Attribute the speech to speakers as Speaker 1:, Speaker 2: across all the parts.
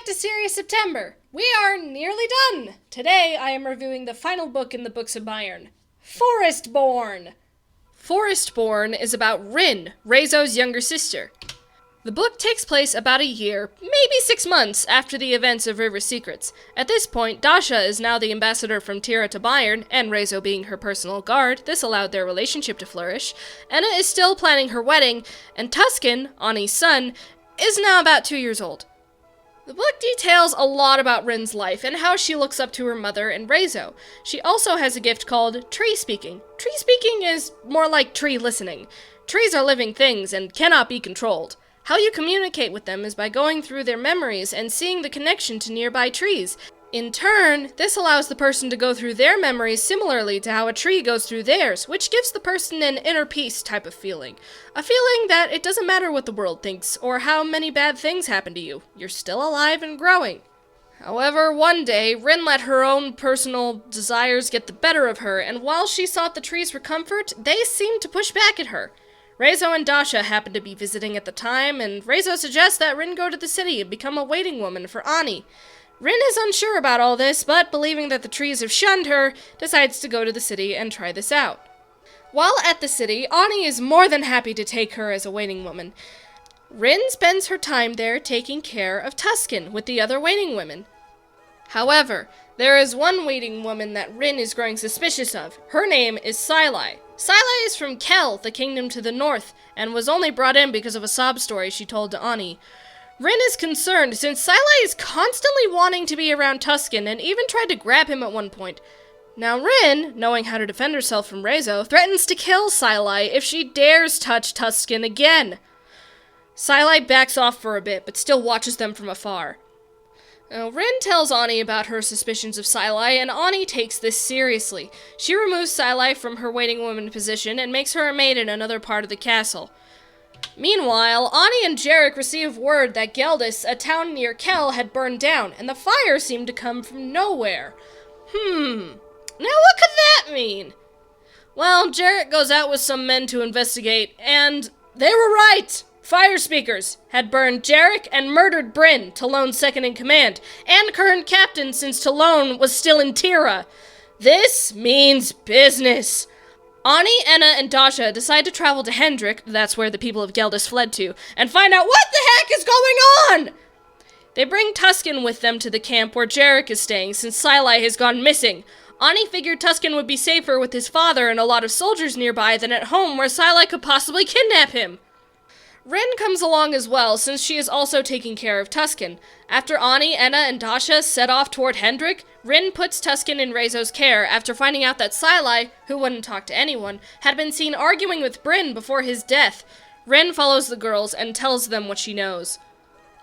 Speaker 1: back to Serious September. We are nearly done. Today I am reviewing the final book in the Books of Bayern, Forestborn. Forestborn is about Rin, Reizo's younger sister. The book takes place about a year, maybe 6 months, after the events of River Secrets. At this point, Dasha is now the ambassador from Tira to Bayern, and Reizo being her personal guard, this allowed their relationship to flourish. Enna is still planning her wedding, and Tuscan, Ani's son, is now about 2 years old. The book details a lot about Rin's life and how she looks up to her mother and Reizo. She also has a gift called tree speaking. Tree speaking is more like tree listening. Trees are living things and cannot be controlled. How you communicate with them is by going through their memories and seeing the connection to nearby trees. In turn, this allows the person to go through their memories similarly to how a tree goes through theirs, which gives the person an inner peace type of feeling. A feeling that it doesn't matter what the world thinks or how many bad things happen to you. You're still alive and growing. However, one day, Rin let her own personal desires get the better of her, and while she sought the trees for comfort, they seemed to push back at her. Reizo and Dasha happen to be visiting at the time, and Reizo suggests that Rin go to the city and become a waiting woman for Ani. Rin is unsure about all this, but believing that the trees have shunned her, decides to go to the city and try this out. While at the city, Ani is more than happy to take her as a waiting woman. Rin spends her time there taking care of Tuscan with the other waiting women. However, there is one waiting woman that Rin is growing suspicious of. Her name is Silai. Silai is from Kel, the kingdom to the north, and was only brought in because of a sob story she told to Ani. Rin is concerned since Silai is constantly wanting to be around Tuscan and even tried to grab him at one point. Now Rin, knowing how to defend herself from Reizo, threatens to kill Silai if she dares touch Tuscan again. Silai backs off for a bit, but still watches them from afar. Now, Rin tells Ani about her suspicions of Silai, and Ani takes this seriously. She removes Silai from her waiting woman position and makes her a maid in another part of the castle. Meanwhile, Ani and Jarek receive word that Geldis, a town near Kel, had burned down, and the fire seemed to come from nowhere. Now what could that mean? Well, Jarek goes out with some men to investigate, and they were right! Fire speakers had burned Jarek and murdered Bryn, Talon's second in command, and current captain since Talon was still in Tira. This means business. Ani, Enna, and Dasha decide to travel to Hendrik, that's where the people of Geldis fled to, and find out what the heck is going on! They bring Tuscan with them to the camp where Jarek is staying since Silai has gone missing. Ani figured Tuscan would be safer with his father and a lot of soldiers nearby than at home where Silai could possibly kidnap him. Rin comes along as well, since she is also taking care of Tuscan. After Ani, Enna, and Dasha set off toward Hendrik, Rin puts Tuscan in Reizo's care after finding out that Silai, who wouldn't talk to anyone, had been seen arguing with Bryn before his death. Rin follows the girls and tells them what she knows.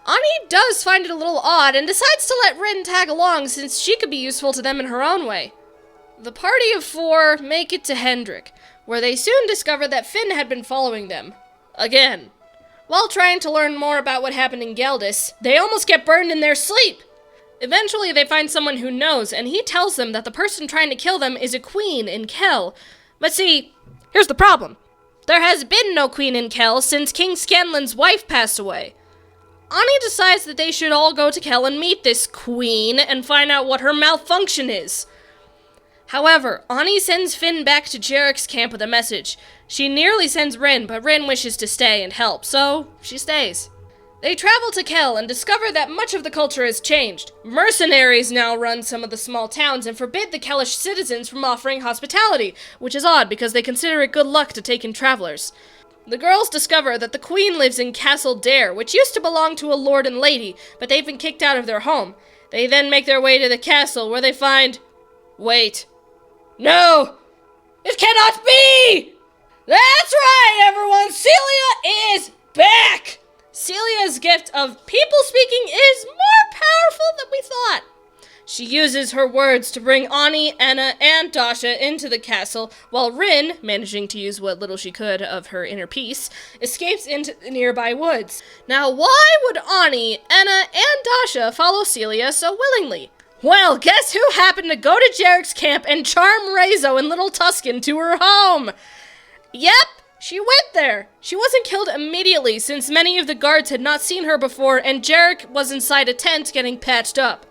Speaker 1: Ani does find it a little odd and decides to let Rin tag along since she could be useful to them in her own way. The party of 4 make it to Hendrik, where they soon discover that Finn had been following them. Again. While trying to learn more about what happened in Geldis, they almost get burned in their sleep. Eventually, they find someone who knows, and he tells them that the person trying to kill them is a queen in Kel. But see, here's the problem. There has been no queen in Kel since King Scanlan's wife passed away. Ani decides that they should all go to Kel and meet this queen and find out what her malfunction is. However, Ani sends Finn back to Jarek's camp with a message. She nearly sends Rin, but Rin wishes to stay and help, so she stays. They travel to Kel and discover that much of the culture has changed. Mercenaries now run some of the small towns and forbid the Kelish citizens from offering hospitality, which is odd because they consider it good luck to take in travelers. The girls discover that the queen lives in Castle Dare, which used to belong to a lord and lady, but they've been kicked out of their home. They then make their way to the castle, where they find... Wait. No! It cannot be! That's right, everyone! Celia is back! Celia's gift of people speaking is more powerful than we thought. She uses her words to bring Ani, Enna, and Dasha into the castle, while Rin, managing to use what little she could of her inner peace, escapes into the nearby woods. Now, why would Ani, Enna, and Dasha follow Celia so willingly? Well, guess who happened to go to Jarek's camp and charm Reizo and little Tuscan to her home? Yep, She went there! She wasn't killed immediately, since many of the guards had not seen her before, and Jarek was inside a tent getting patched up.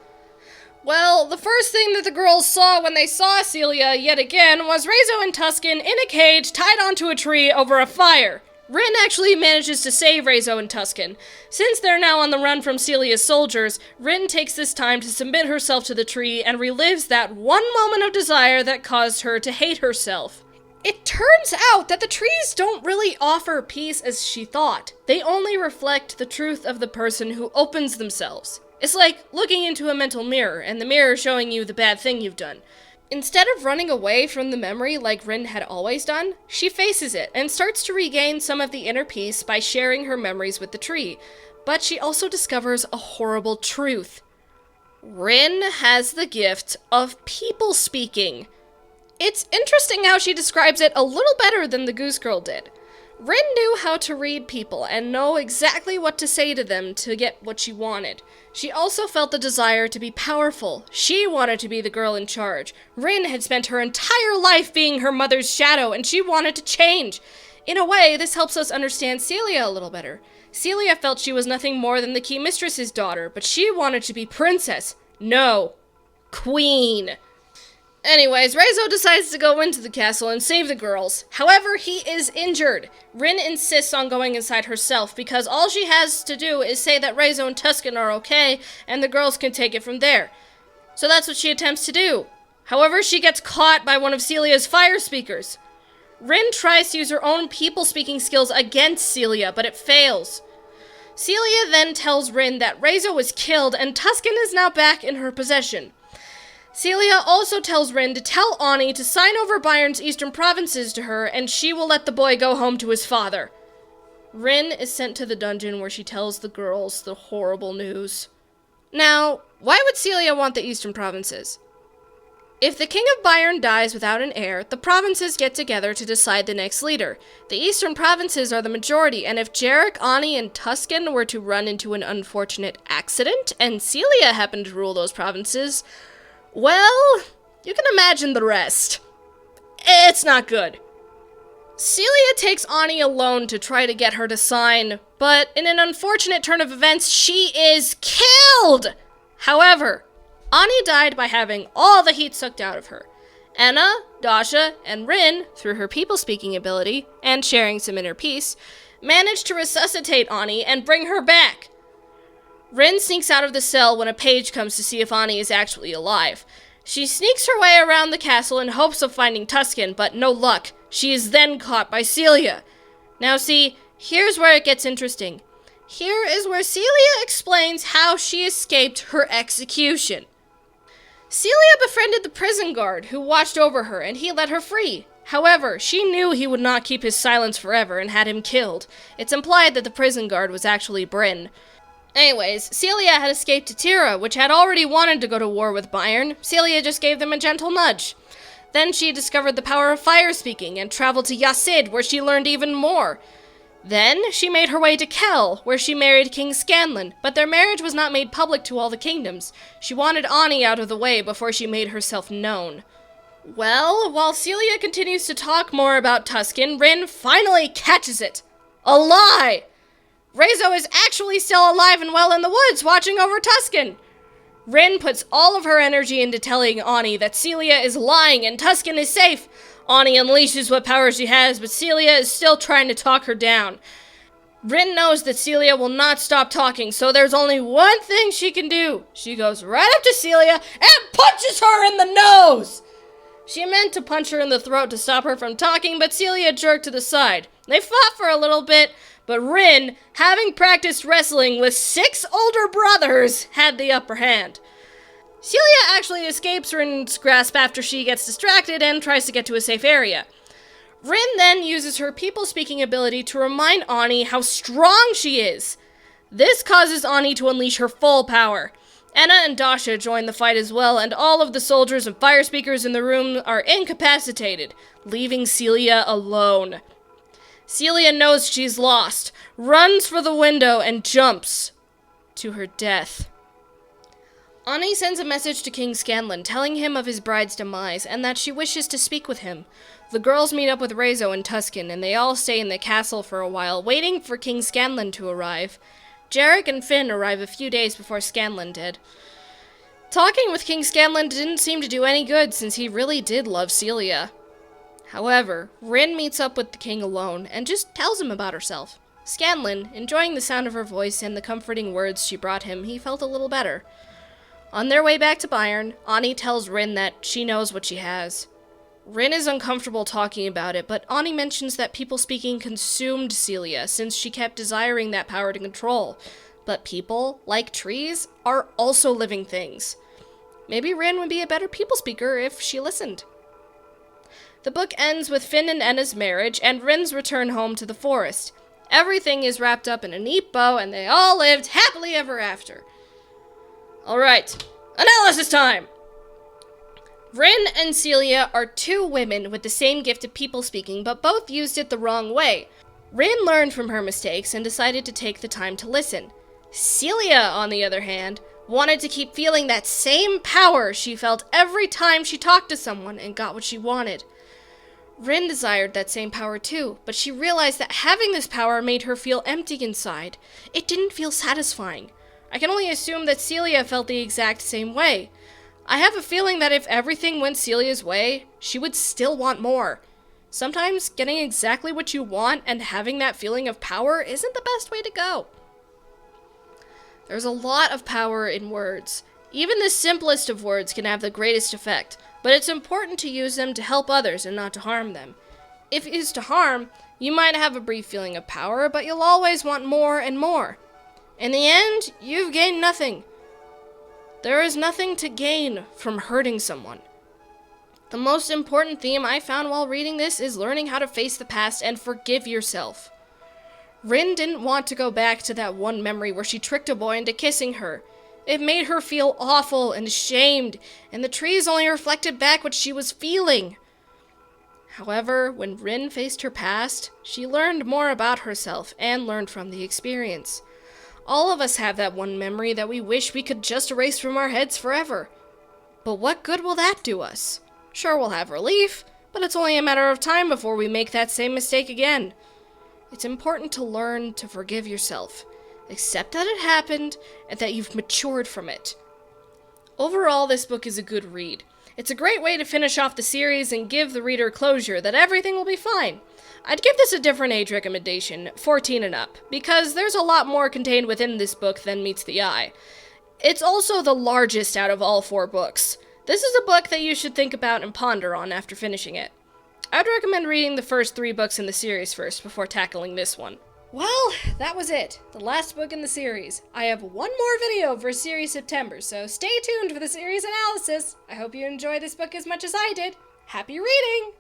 Speaker 1: Well, the first thing that the girls saw when they saw Celia yet again was Reizo and Tuscan in a cage tied onto a tree over a fire. Rin actually manages to save Reizo and Tuscan. Since they're now on the run from Celia's soldiers, Rin takes this time to submit herself to the tree and relives that one moment of desire that caused her to hate herself. It turns out that the trees don't really offer peace as she thought. They only reflect the truth of the person who opens themselves. It's like looking into a mental mirror, and the mirror showing you the bad thing you've done. Instead of running away from the memory like Rin had always done, she faces it and starts to regain some of the inner peace by sharing her memories with the tree. But she also discovers a horrible truth. Rin has the gift of people speaking. It's interesting how she describes it a little better than the Goose Girl did. Rin knew how to read people and know exactly what to say to them to get what she wanted. She also felt the desire to be powerful. She wanted to be the girl in charge. Rin had spent her entire life being her mother's shadow, and she wanted to change. In a way, this helps us understand Celia a little better. Celia felt she was nothing more than the key mistress's daughter, but she wanted to be princess. No, queen. Anyways, Reizo decides to go into the castle and save the girls. However, he is injured. Rin insists on going inside herself because all she has to do is say that Reizo and Tuscan are okay and the girls can take it from there. So that's what she attempts to do. However, she gets caught by one of Celia's fire speakers. Rin tries to use her own people-speaking skills against Celia, but it fails. Celia then tells Rin that Reizo was killed and Tuscan is now back in her possession. Celia also tells Rin to tell Ani to sign over Bayern's eastern provinces to her, and she will let the boy go home to his father. Rin is sent to the dungeon where she tells the girls the horrible news. Now, why would Celia want the eastern provinces? If the king of Bayern dies without an heir, the provinces get together to decide the next leader. The eastern provinces are the majority, and if Jarek, Ani, and Tuscan were to run into an unfortunate accident, and Celia happened to rule those provinces, well, you can imagine the rest. It's not good. Celia takes Ani alone to try to get her to sign, but in an unfortunate turn of events, she is killed! However, Ani died by having all the heat sucked out of her. Anna, Dasha, and Rin, through her people-speaking ability, and sharing some inner peace, managed to resuscitate Ani and bring her back. Rin sneaks out of the cell when a page comes to see if Ani is actually alive. She sneaks her way around the castle in hopes of finding Tuscan, but no luck. She is then caught by Celia. Now see, here's where it gets interesting. Here is where Celia explains how she escaped her execution. Celia befriended the prison guard who watched over her, and he let her free. However, she knew he would not keep his silence forever and had him killed. It's implied that the prison guard was actually Bryn. Anyways, Celia had escaped to Tira, which had already wanted to go to war with Bayern. Celia just gave them a gentle nudge. Then she discovered the power of fire speaking and traveled to Yasid, where she learned even more. Then she made her way to Kel, where she married King Scanlan, but their marriage was not made public to all the kingdoms. She wanted Ani out of the way before she made herself known. Well, while Celia continues to talk more about Tuscan, Rin finally catches it. A lie! Reizo is actually still alive and well in the woods, watching over Tuscan. Rin puts all of her energy into telling Ani that Celia is lying and Tuscan is safe. Ani unleashes what power she has, but Celia is still trying to talk her down. Rin knows that Celia will not stop talking, so there's only one thing she can do. She goes right up to Celia and punches her in the nose! She meant to punch her in the throat to stop her from talking, but Celia jerked to the side. They fought for a little bit, but Rin, having practiced wrestling with 6 older brothers, had the upper hand. Celia actually escapes Rin's grasp after she gets distracted and tries to get to a safe area. Rin then uses her people-speaking ability to remind Ani how strong she is. This causes Ani to unleash her full power. Anna and Dasha join the fight as well, and all of the soldiers and fire speakers in the room are incapacitated, leaving Celia alone. Celia knows she's lost, runs for the window, and jumps to her death. Ani sends a message to King Scanlan telling him of his bride's demise and that she wishes to speak with him. The girls meet up with Rezo and Tuscan, and they all stay in the castle for a while, waiting for King Scanlan to arrive. Jarek and Finn arrive a few days before Scanlan did. Talking with King Scanlan didn't seem to do any good, since he really did love Celia. However, Rin meets up with the king alone, and just tells him about herself. Scanlan, enjoying the sound of her voice and the comforting words she brought him, he felt a little better. On their way back to Bayern, Ani tells Rin that she knows what she has. Rin is uncomfortable talking about it, but Ani mentions that people speaking consumed Celia, since she kept desiring that power to control. But people, like trees, are also living things. Maybe Rin would be a better people speaker if she listened. The book ends with Finn and Enna's marriage and Rin's return home to the forest. Everything is wrapped up in a neat bow, and they all lived happily ever after. Alright, analysis time! Rin and Celia are two women with the same gift of people speaking, but both used it the wrong way. Rin learned from her mistakes and decided to take the time to listen. Celia, on the other hand, wanted to keep feeling that same power she felt every time she talked to someone and got what she wanted. Rin desired that same power too, but she realized that having this power made her feel empty inside. It didn't feel satisfying. I can only assume that Celia felt the exact same way. I have a feeling that if everything went Celia's way, she would still want more. Sometimes getting exactly what you want and having that feeling of power isn't the best way to go. There's a lot of power in words. Even the simplest of words can have the greatest effect, but it's important to use them to help others and not to harm them. If it is to harm, you might have a brief feeling of power, but you'll always want more and more. In the end, you've gained nothing. There is nothing to gain from hurting someone. The most important theme I found while reading this is learning how to face the past and forgive yourself. Rin didn't want to go back to that one memory where she tricked a boy into kissing her. It made her feel awful and ashamed, and the trees only reflected back what she was feeling. However, when Rin faced her past, she learned more about herself and learned from the experience. All of us have that one memory that we wish we could just erase from our heads forever. But what good will that do us? Sure, we'll have relief, but it's only a matter of time before we make that same mistake again. It's important to learn to forgive yourself. Accept that it happened, and that you've matured from it. Overall, this book is a good read. It's a great way to finish off the series and give the reader closure that everything will be fine. I'd give this a different age recommendation, 14 and up, because there's a lot more contained within this book than meets the eye. It's also the largest out of all 4 books. This is a book that you should think about and ponder on after finishing it. I'd recommend reading the first 3 books in the series first before tackling this one. Well, that was it. The last book in the series. I have one more video for Series September, so stay tuned for the series analysis. I hope you enjoy this book as much as I did. Happy reading!